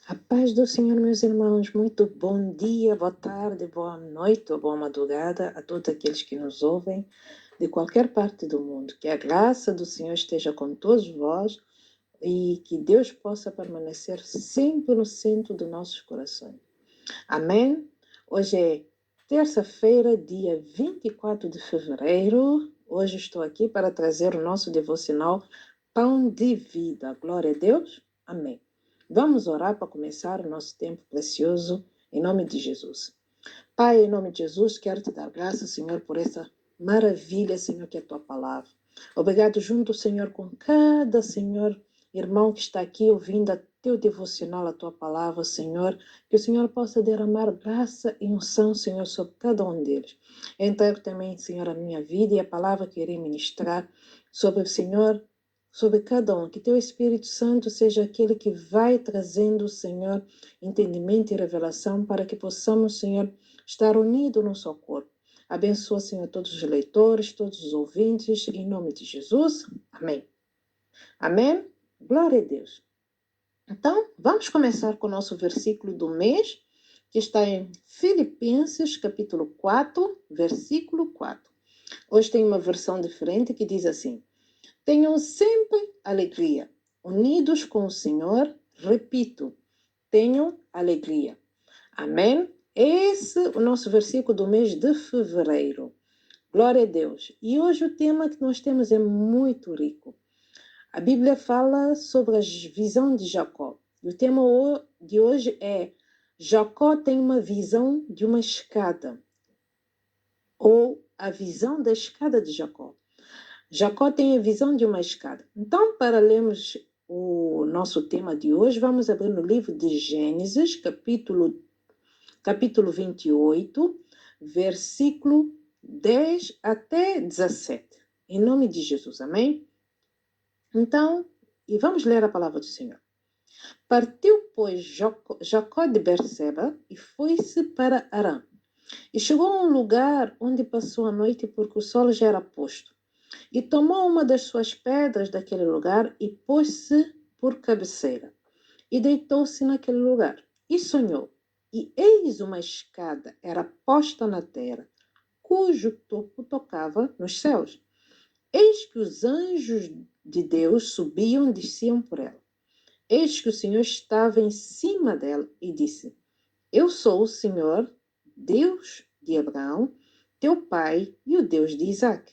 A paz do Senhor, meus irmãos, muito bom dia, boa tarde, boa noite ou boa madrugada a todos aqueles que nos ouvem de qualquer parte do mundo. Que a graça do Senhor esteja com todos vós e que Deus possa permanecer sempre no centro dos nossos corações. Amém? Hoje é terça-feira, dia 24 de fevereiro. Hoje estou aqui para trazer o nosso devocional Pão de Vida. Glória a Deus. Amém. Vamos orar para começar o nosso tempo precioso, em nome de Jesus. Pai, em nome de Jesus, quero te dar graças, Senhor, por essa maravilha, Senhor, que é a tua palavra. Obrigado junto, Senhor, com cada, Senhor, irmão que está aqui ouvindo a teu devocional, a tua palavra, Senhor, que o Senhor possa derramar graça e unção, Senhor, sobre cada um deles. Eu entrego também, Senhor, a minha vida e a palavra que irei ministrar sobre o Senhor, sobre cada um. Que teu Espírito Santo seja aquele que vai trazendo, Senhor, entendimento e revelação para que possamos, Senhor, estar unido no seu corpo. Abençoa, Senhor, todos os leitores, todos os ouvintes, em nome de Jesus. Amém. Amém? Glória a Deus. Então, vamos começar com o nosso versículo do mês, que está em Filipenses, capítulo 4, versículo 4. Hoje tem uma versão diferente que diz assim: tenham sempre alegria, unidos com o Senhor, repito, tenham alegria. Amém? Esse é o nosso versículo do mês de fevereiro. Glória a Deus. E hoje o tema que nós temos é muito rico. A Bíblia fala sobre a visão de Jacó. E o tema de hoje é: Jacó tem uma visão de uma escada, ou a visão da escada de Jacó. Jacó tem a visão de uma escada. Então, para lermos o nosso tema de hoje, vamos abrir no livro de Gênesis, capítulo 28, versículo 10 até 17. Em nome de Jesus, amém? Então, e vamos ler a palavra do Senhor. Partiu, pois, Jacó de Berseba e foi-se para Arã. E chegou a um lugar onde passou a noite porque o sol já era posto. E tomou uma das suas pedras daquele lugar e pôs-se por cabeceira. E deitou-se naquele lugar. E sonhou. E eis uma escada era posta na terra, cujo topo tocava nos céus. Eis que os anjos de Deus subiam e desciam por ela. Eis que o Senhor estava em cima dela e disse: eu sou o Senhor, Deus de Abraão, teu pai, e o Deus de Isaque.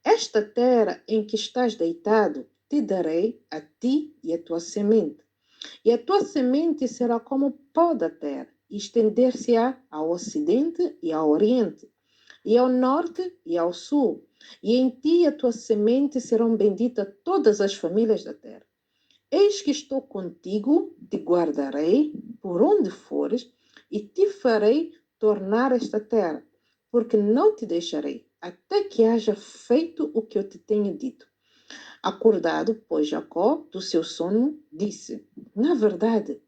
Esta terra em que estás deitado, te darei a ti e a tua semente. E a tua semente será como o pó da terra, e estender-se-á ao ocidente e ao oriente, e ao norte e ao sul. E em ti e a tua semente serão benditas todas as famílias da terra. Eis que estou contigo, te guardarei por onde fores, e te farei tornar esta terra, porque não te deixarei, até que haja feito o que eu te tenho dito. Acordado, pois, Jacó, do seu sono, disse: na verdade,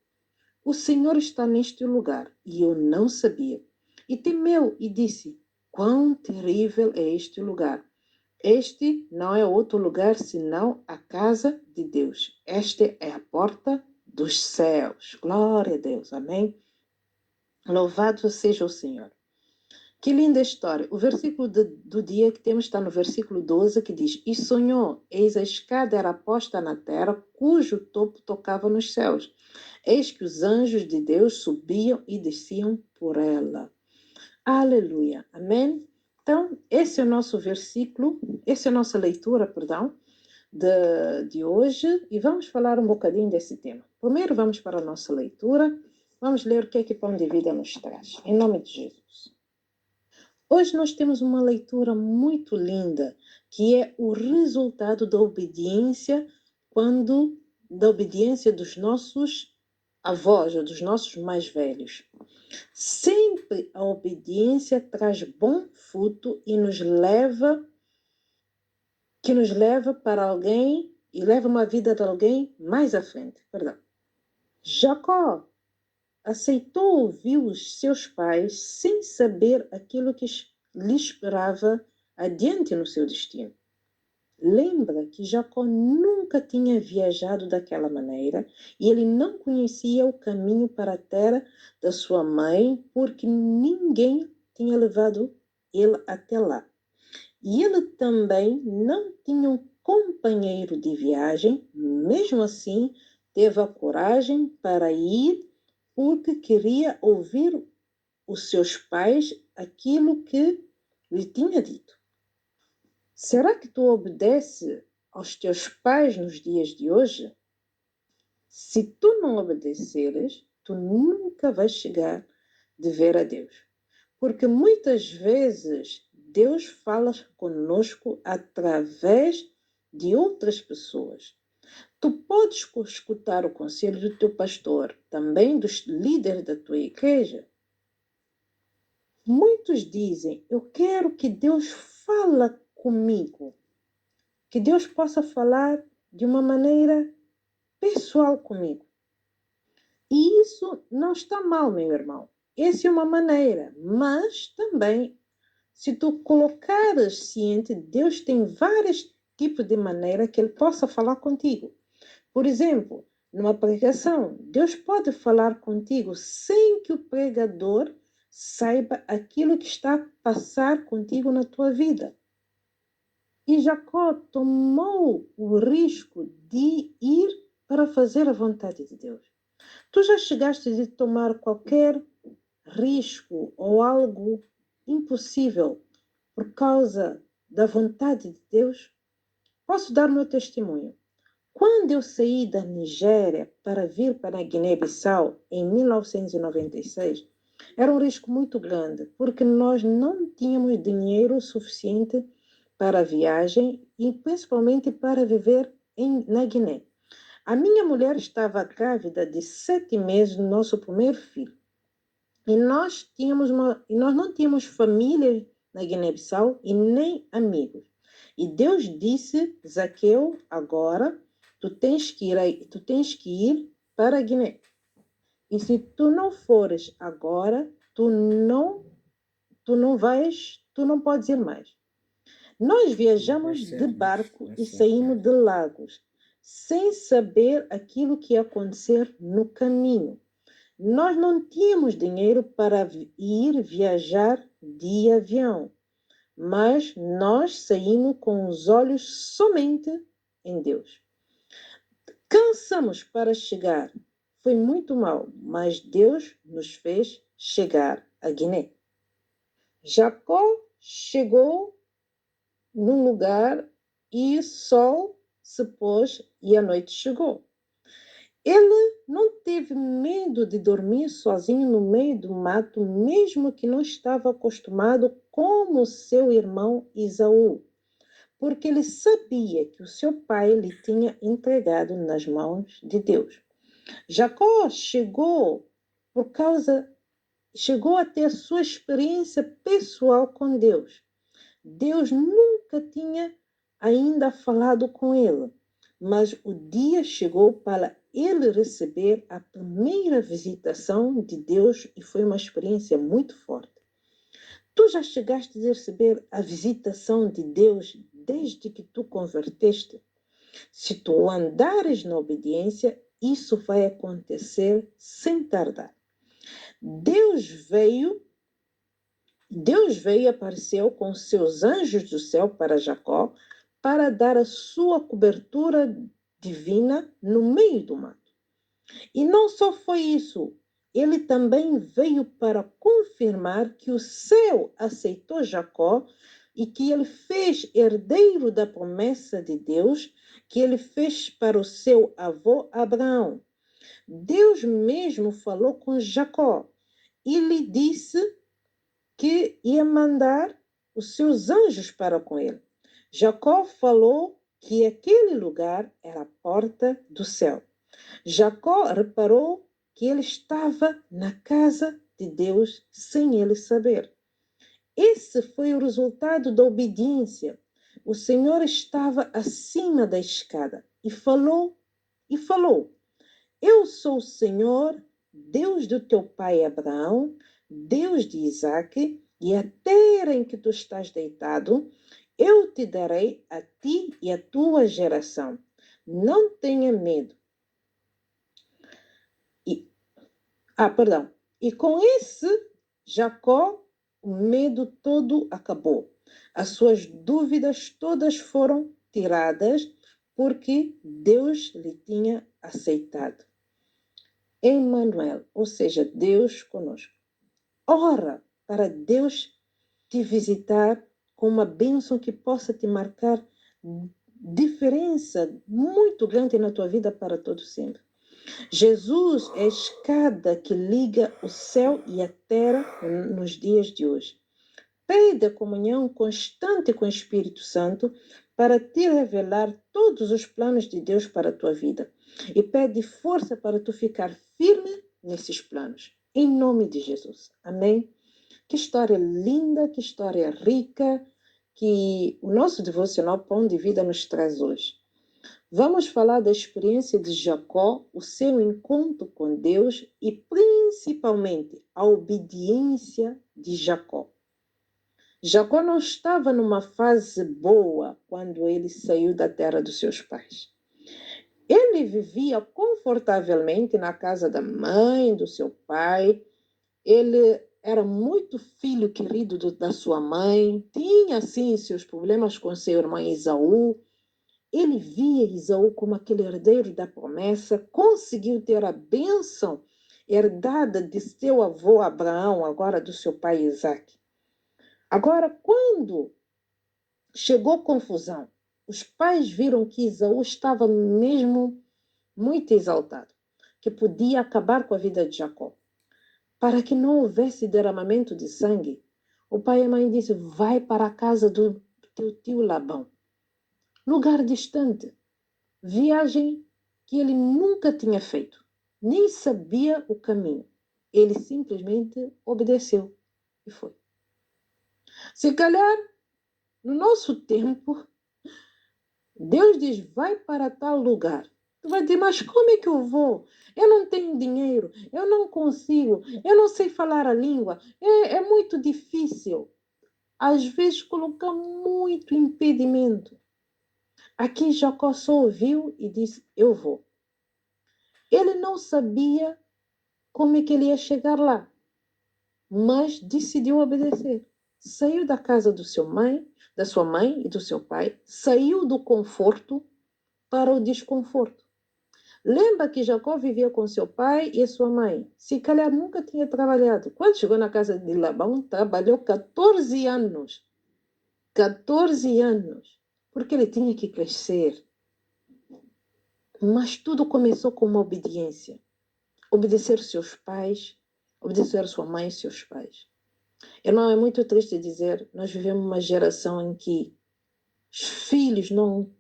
o Senhor está neste lugar, e eu não sabia. E temeu e disse: quão terrível é este lugar! Este não é outro lugar senão a casa de Deus. Esta é a porta dos céus. Glória a Deus. Amém? Louvado seja o Senhor. Que linda história. O versículo do dia que temos está no versículo 12, que diz: e sonhou, eis a escada era posta na terra, cujo topo tocava nos céus. Eis que os anjos de Deus subiam e desciam por ela. Aleluia. Amém? Então, esse é o nosso versículo, essa é a nossa leitura, perdão, de hoje, e vamos falar um bocadinho desse tema. Primeiro vamos para a nossa leitura, vamos ler o que é que Pão de Vida nos traz, em nome de Jesus. Hoje nós temos uma leitura muito linda, que é o resultado da obediência, da obediência dos nossos avós, ou dos nossos mais velhos. Sempre a obediência traz bom fruto e nos leva para alguém e leva uma vida de alguém mais à frente. Perdão. Jacó aceitou ouvir os seus pais sem saber aquilo que lhe esperava adiante no seu destino. Lembra que Jacó nunca tinha viajado daquela maneira e ele não conhecia o caminho para a terra da sua mãe, porque ninguém tinha levado ele até lá. E ele também não tinha um companheiro de viagem, mesmo assim, teve a coragem para ir, porque queria ouvir os seus pais aquilo que lhe tinha dito. Será que tu obedece aos teus pais nos dias de hoje? Se tu não obedeceres, tu nunca vais chegar de ver a Deus. Porque muitas vezes Deus fala conosco através de outras pessoas. Tu podes escutar o conselho do teu pastor, também dos líderes da tua igreja. Muitos dizem, eu quero que Deus fale comigo. Que Deus possa falar de uma maneira pessoal comigo. E isso não está mal, meu irmão. Essa é uma maneira, mas também, se tu colocares ciente, Deus tem vários tipos de maneira que Ele possa falar contigo. Por exemplo, numa pregação, Deus pode falar contigo sem que o pregador saiba aquilo que está a passar contigo na tua vida. E Jacó tomou o risco de ir para fazer a vontade de Deus. Tu já chegaste a tomar qualquer risco ou algo impossível por causa da vontade de Deus? Posso dar meu testemunho. Quando eu saí da Nigéria para vir para a Guiné-Bissau em 1996, era um risco muito grande, porque nós não tínhamos dinheiro suficiente para a viagem e principalmente para viver na Guiné. A minha mulher estava grávida de 7 meses do nosso primeiro filho. E nós não tínhamos família na Guiné-Bissau e nem amigos. E Deus disse, Zaqueu, agora tu tens que ir para a Guiné. E se tu não fores agora, tu não podes ir mais. Nós viajamos de barco e saímos de Lagos, sem saber aquilo que ia acontecer no caminho. Nós não tínhamos dinheiro para ir viajar de avião, mas nós saímos com os olhos somente em Deus. Cansamos para chegar. Foi muito mal, mas Deus nos fez chegar a Guiné. Jacó chegou num lugar e o sol se pôs e a noite chegou. Ele não teve medo de dormir sozinho no meio do mato, mesmo que não estava acostumado como seu irmão Esaú, porque ele sabia que o seu pai lhe tinha entregado nas mãos de Deus. Jacó chegou a ter a sua experiência pessoal com Deus. Deus nunca tinha ainda falado com ele, mas o dia chegou para ele receber a primeira visitação de Deus e foi uma experiência muito forte. Tu já chegaste a receber a visitação de Deus desde que tu converteste? Se tu andares na obediência, isso vai acontecer sem tardar. Deus veio e apareceu com seus anjos do céu para Jacó, para dar a sua cobertura divina no meio do mato. E não só foi isso, ele também veio para confirmar que o céu aceitou Jacó e que ele fez herdeiro da promessa de Deus que ele fez para o seu avô Abraão. Deus mesmo falou com Jacó e lhe disse que ia mandar os seus anjos para com ele. Jacó falou que aquele lugar era a porta do céu. Jacó reparou que ele estava na casa de Deus sem ele saber. Esse foi o resultado da obediência. O Senhor estava acima da escada e falou, eu sou o Senhor, Deus do teu pai Abraão, Deus de Isaque, e a terra em que tu estás deitado, Eu te darei a ti e a tua geração. Não tenha medo. Perdão. E com esse, Jacó, o medo todo acabou. As suas dúvidas todas foram tiradas porque Deus lhe tinha aceitado. Emmanuel, ou seja, Deus conosco. Ora para Deus te visitar com uma bênção que possa te marcar diferença muito grande na tua vida para todo sempre. Jesus é a escada que liga o céu e a terra nos dias de hoje. Pede a comunhão constante com o Espírito Santo para te revelar todos os planos de Deus para a tua vida. E pede força para tu ficar firme nesses planos. Em nome de Jesus. Amém? Que história linda, que história rica que o nosso devocional Pão de Vida nos traz hoje. Vamos falar da experiência de Jacó, o seu encontro com Deus e principalmente a obediência de Jacó. Jacó não estava numa fase boa quando ele saiu da terra dos seus pais. Ele vivia confortavelmente na casa da mãe, do seu pai. Ele era muito filho querido da sua mãe. Tinha, sim, seus problemas com seu irmão Esaú. Ele via Esaú como aquele herdeiro da promessa, conseguiu ter a bênção herdada de seu avô Abraão, agora do seu pai Isaac. Agora, quando chegou confusão, os pais viram que Esaú estava mesmo muito exaltado, que podia acabar com a vida de Jacó. Para que não houvesse derramamento de sangue, o pai e a mãe disse: vai para a casa do teu tio Labão, lugar distante. Viagem que ele nunca tinha feito, nem sabia o caminho. Ele simplesmente obedeceu e foi. Se calhar, no nosso tempo, Deus diz, vai para tal lugar. Tu vai dizer, mas como é que eu vou? Eu não tenho dinheiro, eu não consigo, eu não sei falar a língua, é muito difícil. Às vezes coloca muito impedimento. Aqui Jacó só ouviu e disse, eu vou. Ele não sabia como é que ele ia chegar lá, mas decidiu obedecer. Saiu da casa da sua mãe e do seu pai, saiu do conforto para o desconforto. Lembra que Jacó vivia com seu pai e sua mãe. Se calhar nunca tinha trabalhado. Quando chegou na casa de Labão, trabalhou 14 anos. 14 anos. Porque ele tinha que crescer. Mas tudo começou com uma obediência. Obedecer seus pais, obedecer sua mãe e seus pais. Irmão, é muito triste dizer, nós vivemos uma geração em que os filhos não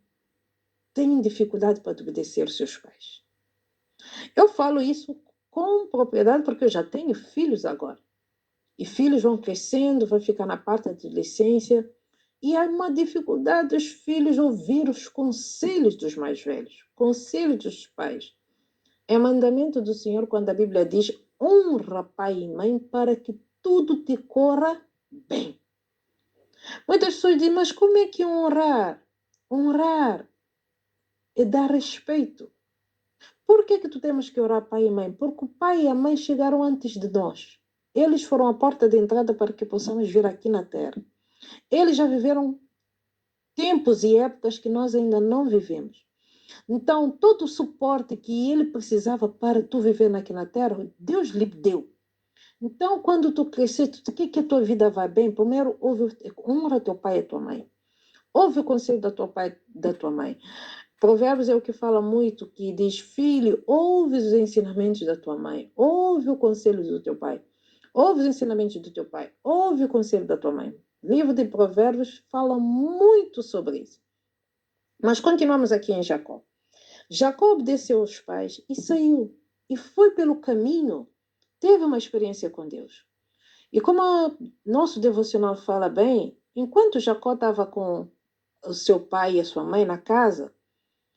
têm dificuldade para obedecer seus pais. Eu falo isso com propriedade porque eu já tenho filhos agora. E filhos vão crescendo, vão ficar na parte da adolescência. E há uma dificuldade dos filhos ouvir os conselhos dos mais velhos, conselhos dos pais. É mandamento do Senhor quando a Bíblia diz, honra pai e mãe para que tudo te corra bem. Muitas pessoas dizem, mas como é que honrar? Honrar é dar respeito. Por que tu temos que orar pai e mãe? Porque o pai e a mãe chegaram antes de nós. Eles foram a porta de entrada para que possamos vir aqui na Terra. Eles já viveram tempos e épocas que nós ainda não vivemos. Então, todo o suporte que ele precisava para tu viver aqui na Terra, Deus lhe deu. Então, quando tu crescer, tu quer que a tua vida vá bem, primeiro honra teu pai e tua mãe. Ouve o conselho da tua pai e da tua mãe. Provérbios é o que fala muito, que diz, filho, ouve os ensinamentos da tua mãe, ouve o conselho do teu pai, ouve os ensinamentos do teu pai, ouve o conselho da tua mãe. O livro de Provérbios fala muito sobre isso. Mas continuamos aqui em Jacó. Jacó obedeceu aos pais e saiu, e foi pelo caminho, teve uma experiência com Deus. E como nosso devocional fala bem, enquanto Jacó estava com o seu pai e a sua mãe na casa,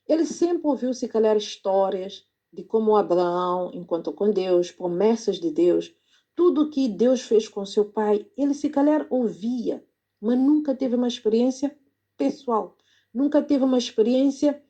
ele sempre ouviu, se calhar, histórias de como Abraão encontrou com Deus, promessas de Deus, tudo que Deus fez com seu pai. Ele, se calhar, ouvia, mas nunca teve uma experiência pessoal, nunca teve uma experiência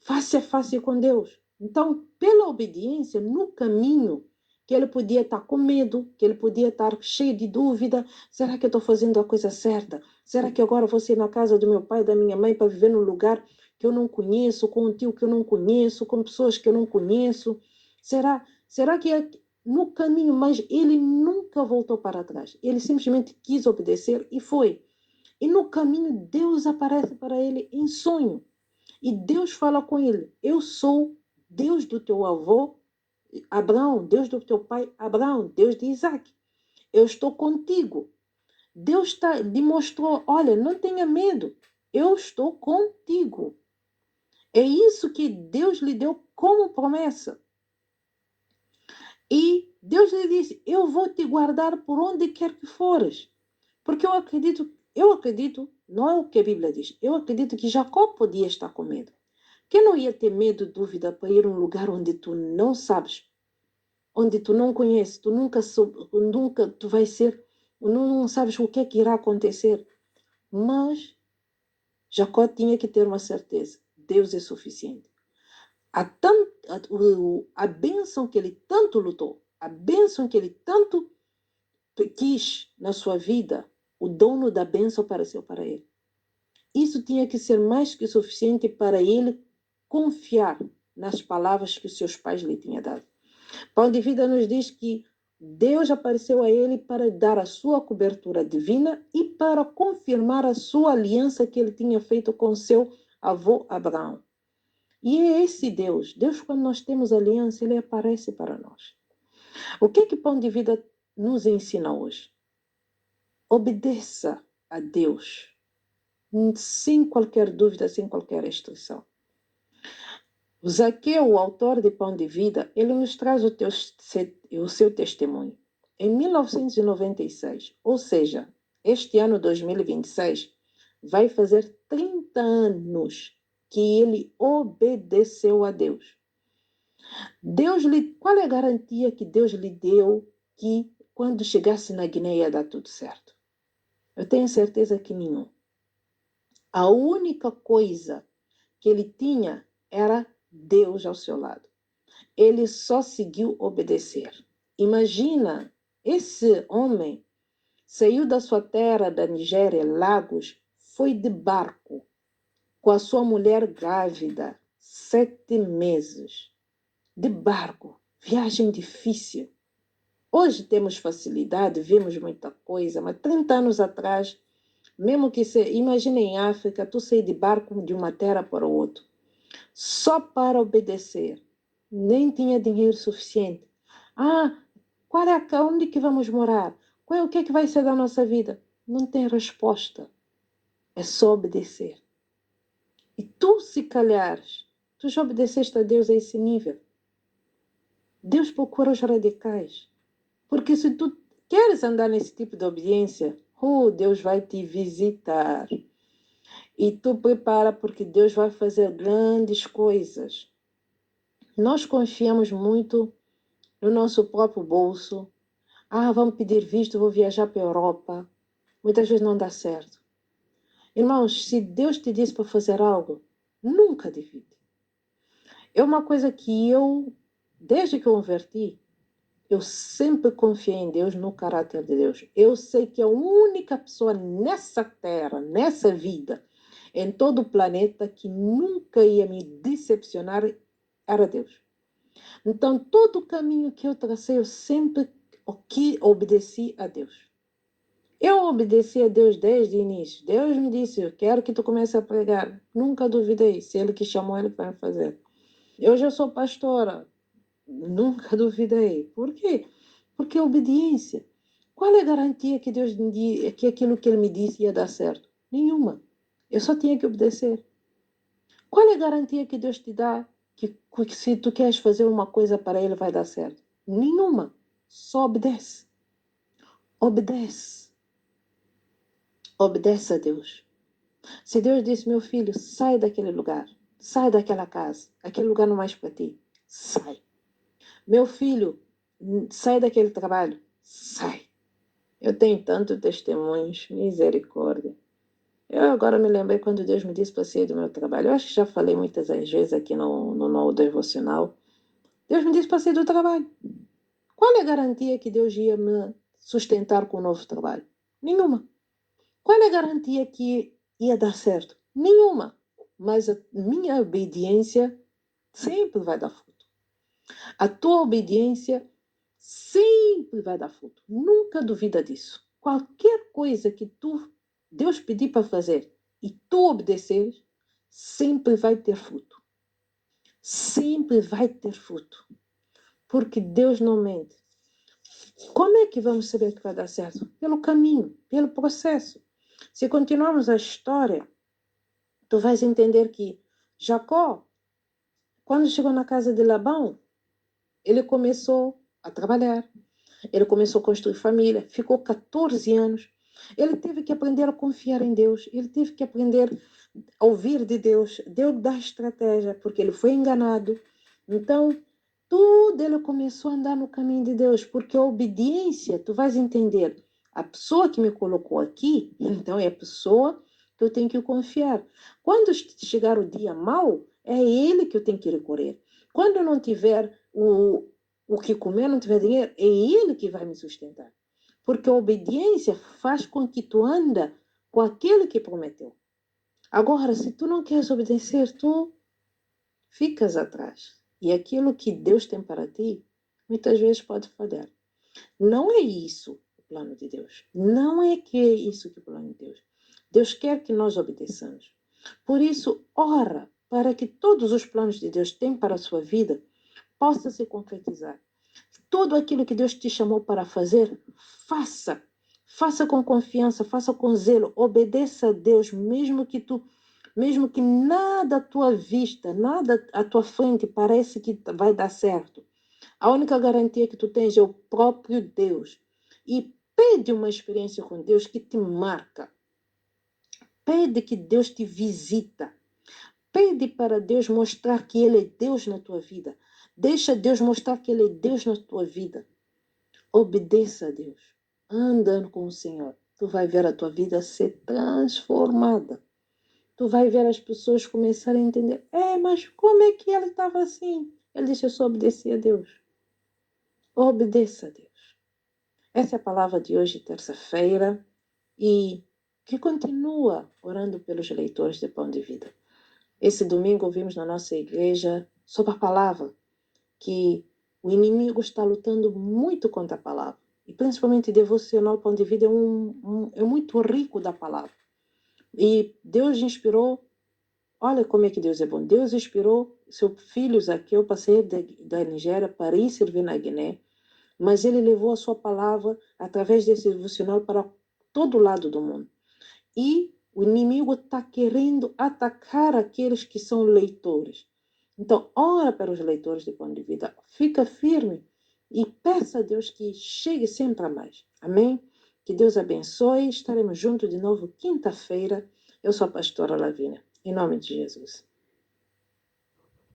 face a face com Deus. Então, pela obediência, no caminho, que ele podia estar com medo, que ele podia estar cheio de dúvida, será que eu estou fazendo a coisa certa? Será que agora vou ser na casa do meu pai e da minha mãe para viver num lugar que eu não conheço, com um tio que eu não conheço, com pessoas que eu não conheço? Será que no caminho, mas ele nunca voltou para trás. Ele simplesmente quis obedecer e foi. E no caminho, Deus aparece para ele em sonho. E Deus fala com ele: eu sou Deus do teu avô Abraão, Deus do teu pai Abraão, Deus de Isaac. Eu estou contigo. Deus demonstrou: olha, não tenha medo, eu estou contigo. É isso que Deus lhe deu como promessa. E Deus lhe disse: eu vou te guardar por onde quer que fores. Porque eu acredito, não é o que a Bíblia diz, eu acredito que Jacó podia estar com medo. Quem não ia ter medo, dúvida, para ir a um lugar onde tu não sabes, onde tu não conheces, tu nunca tu vais ser, não sabes o que é que irá acontecer. Mas Jacó tinha que ter uma certeza: Deus é suficiente. A bênção que ele tanto lutou, a bênção que ele tanto quis na sua vida, o dono da bênção apareceu para ele. Isso tinha que ser mais que suficiente para ele confiar nas palavras que os seus pais lhe tinham dado. Pão de Vida nos diz que Deus apareceu a ele para dar a sua cobertura divina e para confirmar a sua aliança que ele tinha feito com seu avô Abraão. E é esse Deus. Deus, quando nós temos aliança, ele aparece para nós. O que Pão de Vida nos ensina hoje? Obedeça a Deus, sem qualquer dúvida, sem qualquer restrição. O Zaqueu, o autor de Pão de Vida, ele nos traz o seu testemunho. Em 1996, ou seja, este ano 2026, vai fazer 30 anos que ele obedeceu a Deus. Qual é a garantia que Deus lhe deu que quando chegasse na Guiné ia dar tudo certo? Eu tenho certeza que nenhum. A única coisa que ele tinha era Deus ao seu lado. Ele só seguiu obedecer. Imagina, esse homem saiu da sua terra, da Nigéria, Lagos, foi de barco com a sua mulher grávida, 7 meses, de barco, viagem difícil. Hoje temos facilidade, vemos muita coisa, mas 30 anos atrás, mesmo que imagine em África, tu sair de barco de uma terra para outra, só para obedecer. Nem tinha dinheiro suficiente. Onde que vamos morar? O que é que vai ser da nossa vida? Não tem resposta. É só obedecer. E tu, se calhares, tu já obedeceste a Deus a esse nível. Deus procura os radicais. Porque se tu queres andar nesse tipo de obediência, Deus vai te visitar. E tu prepara porque Deus vai fazer grandes coisas. Nós confiamos muito no nosso próprio bolso. Vamos pedir visto, vou viajar para a Europa. Muitas vezes não dá certo. Irmãos, se Deus te disse para fazer algo, nunca duvide. É uma coisa que desde que eu converti, eu sempre confiei em Deus, no caráter de Deus. Eu sei que a única pessoa nessa terra, nessa vida, em todo o planeta, que nunca ia me decepcionar era Deus. Então, todo o caminho que eu tracei, eu sempre obedeci a Deus. Eu obedeci a Deus desde o início. Deus me disse: eu quero que tu comece a pregar. Nunca duvidei. Se Ele que chamou, Ele vai fazer. Eu já sou pastora. Nunca duvidei. Por quê? Porque a obediência. Qual é a garantia que Deus me disse, que aquilo que Ele me disse ia dar certo? Nenhuma. Eu só tinha que obedecer. Qual é a garantia que Deus te dá que se tu queres fazer uma coisa para Ele vai dar certo? Nenhuma. Só obedece. Obedece. Obedece a Deus. Se Deus disse: meu filho, sai daquele lugar, sai daquela casa, aquele lugar não é mais para ti, sai. Meu filho, sai daquele trabalho, sai. Eu tenho tantos testemunhos, misericórdia. Eu agora me lembrei quando Deus me disse para sair do meu trabalho. Eu acho que já falei muitas vezes aqui no devocional. Deus me disse para sair do trabalho. Qual é a garantia que Deus ia me sustentar com o novo trabalho? Nenhuma. Qual é a garantia que ia dar certo? Nenhuma. Mas a minha obediência sempre vai dar fruto. A tua obediência sempre vai dar fruto. Nunca duvida disso. Qualquer coisa que Deus pedir para fazer e tu obedeceres, sempre vai ter fruto. Sempre vai ter fruto. Porque Deus não mente. Como é que vamos saber que vai dar certo? Pelo caminho, pelo processo. Se continuarmos a história, tu vais entender que Jacó, quando chegou na casa de Labão, ele começou a trabalhar. Ele começou a construir família, ficou 14 anos. Ele teve que aprender a confiar em Deus, ele teve que aprender a ouvir de Deus. Deus dá estratégia, porque ele foi enganado. Então, tudo ele começou a andar no caminho de Deus, porque a obediência, tu vais entender, a pessoa que me colocou aqui, então é a pessoa que eu tenho que confiar. Quando chegar o dia mau, é ele que eu tenho que recorrer. Quando eu não tiver o que comer, não tiver dinheiro, é ele que vai me sustentar. Porque a obediência faz com que tu anda com aquele que prometeu. Agora, se tu não queres obedecer, tu ficas atrás. E aquilo que Deus tem para ti, muitas vezes pode falhar. Não é isso o plano de Deus. Não é que é isso que é o plano de Deus. Deus quer que nós obedeçamos. Por isso, ora para que todos os planos de Deus têm para a sua vida possa se concretizar. Tudo aquilo que Deus te chamou para fazer, faça. Faça com confiança, faça com zelo, obedeça a Deus, mesmo que nada à tua vista, nada à tua frente parece que vai dar certo. A única garantia que tu tens é o próprio Deus. E pede uma experiência com Deus que te marca. Pede que Deus te visita. Pede para Deus mostrar que Ele é Deus na tua vida. Deixa Deus mostrar que Ele é Deus na tua vida. Obedeça a Deus. Andando com o Senhor. Tu vai ver a tua vida ser transformada. Tu vai ver as pessoas começarem a entender. Mas como é que ele estava assim? Ele disse, eu só obedeci a Deus. Obedeça a Deus. Essa é a palavra de hoje, terça-feira. E que continua orando pelos leitores de Pão de Vida. Esse domingo ouvimos na nossa igreja sobre a palavra, que o inimigo está lutando muito contra a palavra. E principalmente devocional Pão de Vida é muito rico da palavra. E Deus inspirou, olha como é que Deus é bom. Deus inspirou seu filho Zaqueu para sair da Nigéria para ir servir na Guiné, mas ele levou a sua palavra através desse devocional para todo lado do mundo. E o inimigo está querendo atacar aqueles que são leitores. Então, ora para os leitores de Pão de Vida. Fica firme e peça a Deus que chegue sempre a mais. Amém? Que Deus abençoe. Estaremos juntos de novo quinta-feira. Eu sou a pastora Lavínia. Em nome de Jesus.